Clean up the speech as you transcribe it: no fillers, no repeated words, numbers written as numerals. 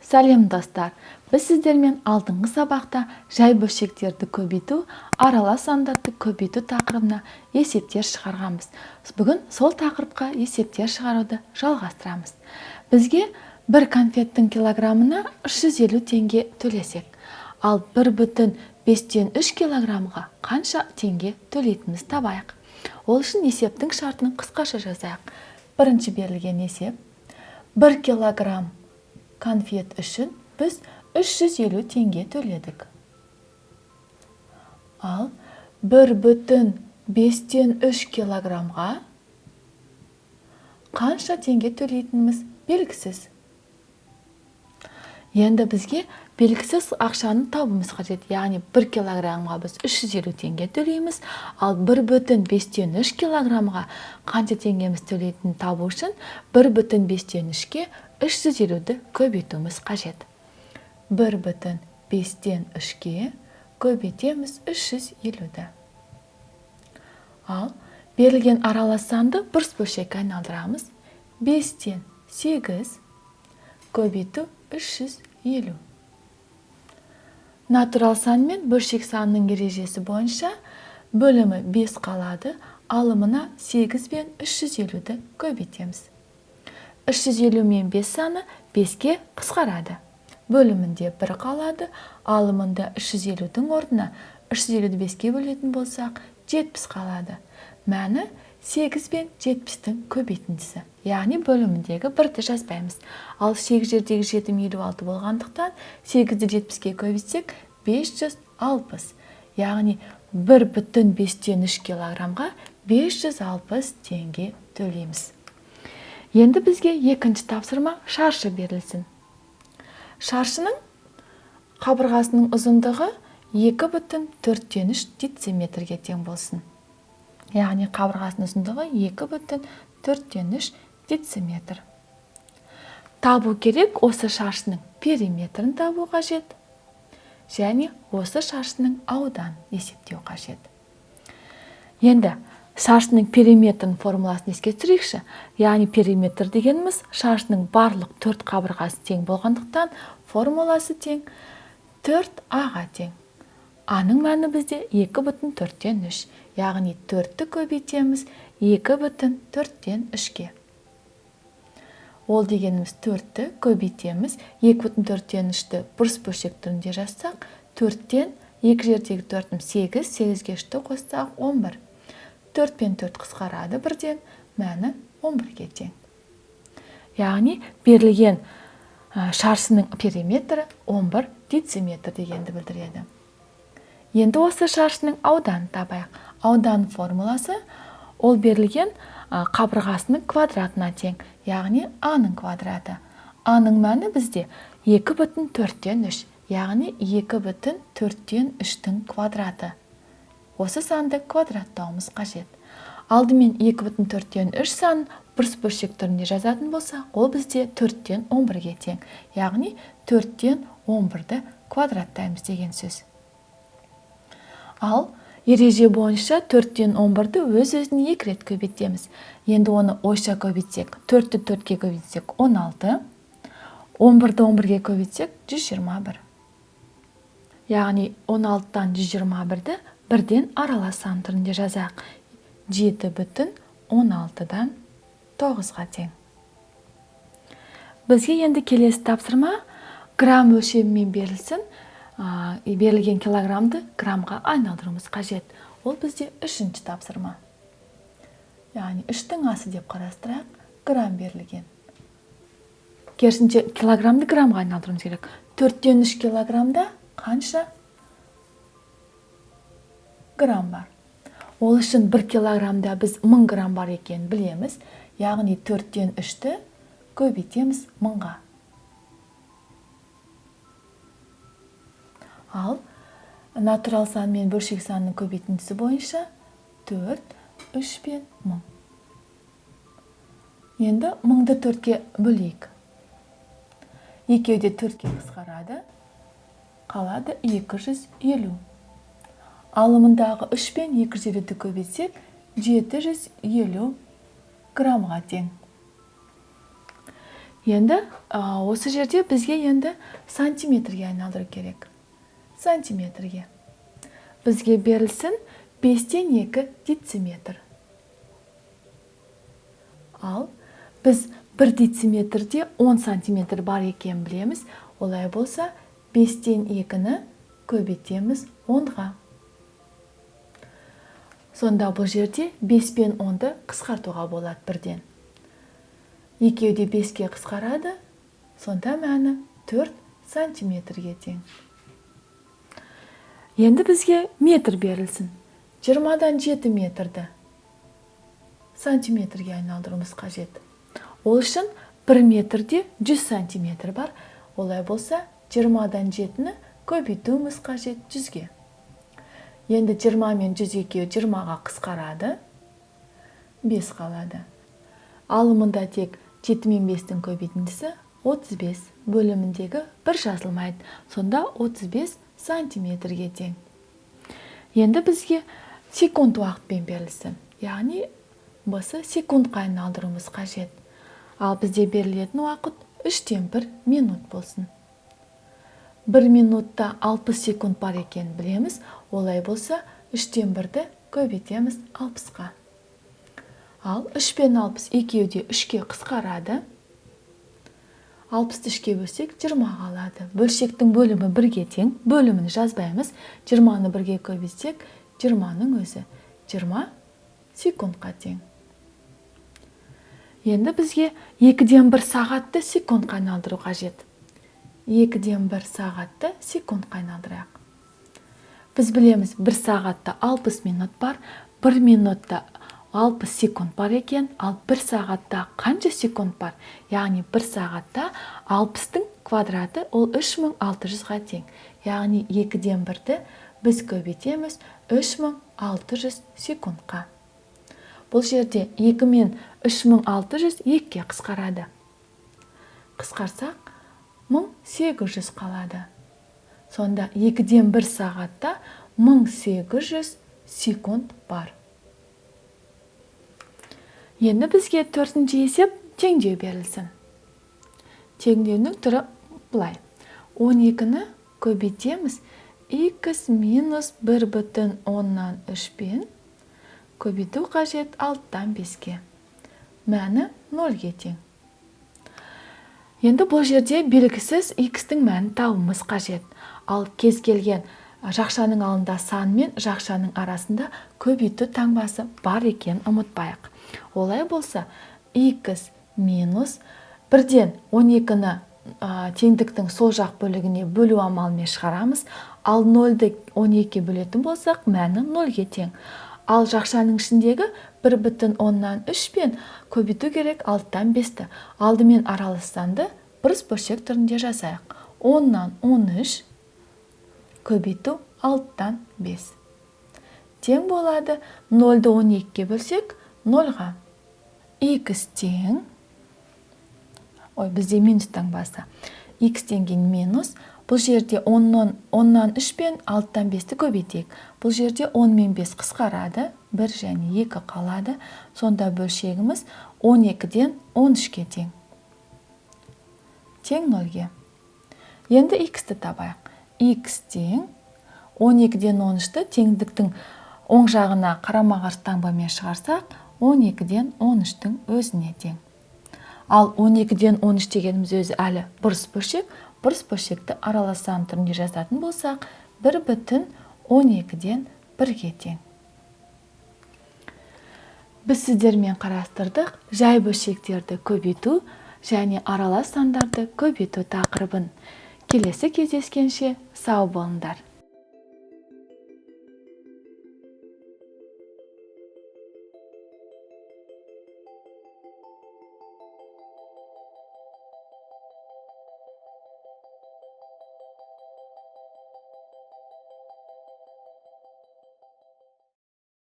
Сәлем достар! Біз сіздермен алдыңғы сабақта жай бөлшектерді көбейту, аралас сандарды көбейту тақырыбына есептер шығарғанбыз. Бүгін сол тақырыпқа есептер шығаруды жалғастырамыз. Бізге бір конфеттің килограммына 350 теңге төлесек, ал 1,5-3 килограммға қанша теңге төлейтінімізді табайық. Ол үшін есептің шартын қысқаша жазайық. Бірінші берілген есеп: 1 килограмм конфет үшін біз 350 теңге төледік. Ал 1,5-3 килограммға қанша теңге төлейтініміз белгісіз. Енді бізге белгісіз ақшаны табуымыз қажет. Яғни 1 килограммға біз 350 теңге төлейміз, ал 1,5-3 килограммға қанша теңгеміз төлейтінін табу үшін 1,5-3-ке 350-ді көбейтуіміз қажет. 1,5-3-ке көбейтеміз 350-ді. Ал берілген аралас санды бұрыс бөлшекке айналдырамыз. 5-8 көбейту 350. Натурал сан мен бөлшек санның ережесі бойынша бөлімі 5 қалады, алымына 8 бен 350-ді көбейтеміз. 350 мен 5 саны 5-ке қысқарады. Бөлімінде 1 қалады, алымында 350-дің орнына 350-ді 5-ке бөлетін болсақ 70 қалады. Мәні 8 бен 70-дің көбейтіндісі. Яғни бөліміндегі 1-ді жазбаймыз. Ал 8 жердегі 7 56 болғандықтан 8-ді 70-ке көбейтсек 560. Яғни 1,5-3 килограммға 560 теңге төлейміз. Енді бізге екінші тапсырма шаршы берілсін. Шаршының қабырғасының ұзындығы 2,4-3 дециметрге тең болсын. Яғни қабырғасының ұзындығы 2,4-3 дециметр. Табу керек осы шаршының периметрін табу қажет. Және осы шаршының аудан есептеу қажет. Енді шаршының периметрін формуласын еске түсірейікші. Яғни периметр дегеніміз шаршының барлық 4 қабырғасы тең болғандықтан формуласы тең 4а-ға тең. А-ның мәні бізде 2,4-3. Яғни 4-ті көбейтеміз 2,4-3-ке. Ол дегеніміз 4-ті көбейтеміз 2,4-3-ті бұрыс бөлшек түрінде жазсақ, 4-тен 2 жердегі 4-ім 8, 8-ге 3-ті қоссақ 11. 4 пен 4 қысқарады бірден, мәні 11-ге тең. Яғни берілген шаршының периметрі 11 дециметр дегенді білдіреді. Енді осы шаршының ауданын табайық. Аудан формуласы ол берілген қабырғасының квадратына тең, яғни А-ның квадраты. А-ның мәні бізде 2,4-3, яғни 2,4-3-дің квадраты. Осы санды квадраттауымыз қажет. Алдымен 2,4-3 санын бұрыс бөлшек түрінде жазатын болса, ол бізде 4-тен 11-ге тең, яғни 4-тен 11-ді квадраттаймыз деген сөз. Ал ереже бойынша 4-тен 11-ді өз-өзіне 2 рет көбейтеміз. Енді оны ойша көбейтсек, 4-ті 4-ке көбейтсек 16, 11-ді 11-ге көбейтсек 121. Яғни 16-тан 121-ді бірден аралас сан түрінде жазақ. 7,16-дан 9-ға тең. Бізге енді келесі тапсырма грамм өлшемімен берілсін. Берілген килограммды граммға айналдыруымыз қажет. Ол бізде үшінші тапсырма. Яғни 3-тің асы деп қарастырайық, грамм берілген. Керісінше килограммды граммға айналдыруымыз керек. 4-тен 3 килограммда қанша грамм бар? Ол үшін 1 килограммда біз 1000 грамм бар екенін білеміз. Яғни 4-тен 3-ті көбейтеміз 1000-ға. Ал натурал сан мен бөлшек санның көбейтіндісі бойынша 4, 3 пен 1000. Енді 1000-ды 4-ке бөлейік. Екеуде 4-ке қысқарады, қалады 250. Алымындағы 3 пен 250-ді көбейтсек 750 граммға тең. Енді осы жерде бізге енді сантиметрге айналдыру керек. Сантиметрге. Бізге берілсін 5-тен 2 дециметр. Ал біз 1 дециметрде 10 сантиметр бар екен білеміз. Олай болса 5-тен 2-ні көбейтеміз 10-ға. Сонда бұл жерде 5 пен 10-ды қысқартуға болады бірден. Екеуде 5-ке қысқарады, сонда мәні 4 сантиметрге тең. Енді бізге метр берілсін. 20-дан 7 метрді сантиметрге айналдыруымыз қажет. Ол үшін 1 метрде 100 сантиметр бар. Олай болса 20-дан 7-ні көбейтуіміз қажет 100-ге. Енді 20 мен 100 екеуі 20-ға қысқарады, 5 қалады. Алымында тек 7 мен 5-тің көбейтіндісі 35 бөліміндегі 1 жазылмайды. Сонда 35 сантиметрге тең. Енді бізге секунд уақытпен берілсін. Яғни бұсы секундқа айналдыруымыз қажет. Ал бізде берілетін уақыт 3-тен 1 минут болсын. 1 минутта 60 секунд бар екен білеміз. Олай болса 3-тен 1-ді көбейтеміз 60-қа. Ал 3 пен 60 екеуде 3-ке қысқарады. 60-ті 3-ке бөлсек 20 қалады. Бөлшектің бөлімі 1-ге тең. Бөлімін жазбаймыз. 20-ны 1-ге көбейтсек 20-ның өзі 20 секундқа тең. Енді бізге 2-ден 1 сағатты секундқа айналдыру қажет. 2-ден 1 сағатты секундқа айналдырайық. Біз білеміз 1 сағатта 60 минут бар, 1 минутта 60 секунд бар екен, ал 1 сағатта қанша секунд бар? Яғни 1 сағатта 60-тың квадраты ол 3600-ға тең. Яғни 2-ден 1-ді біз көбейтеміз 3600 секундқа. Бұл жерде 2 мен 3600 2-ке қысқарады. Қысқарсақ 1800 қалады. Сонда 2-ден 1 сағатта 1800 секунд бар. Енді бізге 4-ші есеп теңдеу берілсін. Теңдеудің түрі бұлай. 12-ні көбейтеміз x минус 1,10-нан 3-пен көбейту қажет 6-тан 5-ке. Мәні 0-ге тең. Енді бұл жерде белгісіз x-тің мәнін табуымыз қажет. Ал кез келген жақшаның алында сан мен жақшаның арасында көбейту таңбасы бар екен ұмытпайық. Олай болса x минус 1-ден 12-ні теңдіктің сол жақ бөлігіне бөлу амалымен шығарамыз. Ал 0-ді 12-ге бөлетін болсақ, мәні 0-ге тең. Ал жақшаның ішіндегі 1,10-нан 3-пен көбейту керек 6-тан 5-ті. Алдымен аралас санды бұрыс бөлшек түрінде жазайық. 10-нан 13 көбейту 6-тан 5. Тең болады 0-ды 12-ге бөлсек 0-ға. X тең, бізде минус таңбасы. X теңген минус. Бұл жерде 10-нан 3 пен 6-тан 5-ті көбейтейік. Бұл жерде 10 мен 5 қысқарады. 1 және 2 қалады. Сонда бөлшегіміз 12-ден 13-ке тең. Тең 0-ге. Енді x-ті табайық. X тең 12-ден 13-ті теңдіктің оң жағына қарама-қарсы таңбамен шығарсақ, 12-ден 13-тің өзіне тең. Ал 12-ден 13 дегеніміз өзі әлі бұрыс бөлшек. Бұрыс бөлшекті аралас сан түрінде жазатын болсақ, 1,12-ден 1-ге тең. Біз сіздермен қарастырдық жай бөлшектерді көбейту және аралас сандарды көбейту тақырыбын. Келесі кездескенше сау болыңдар.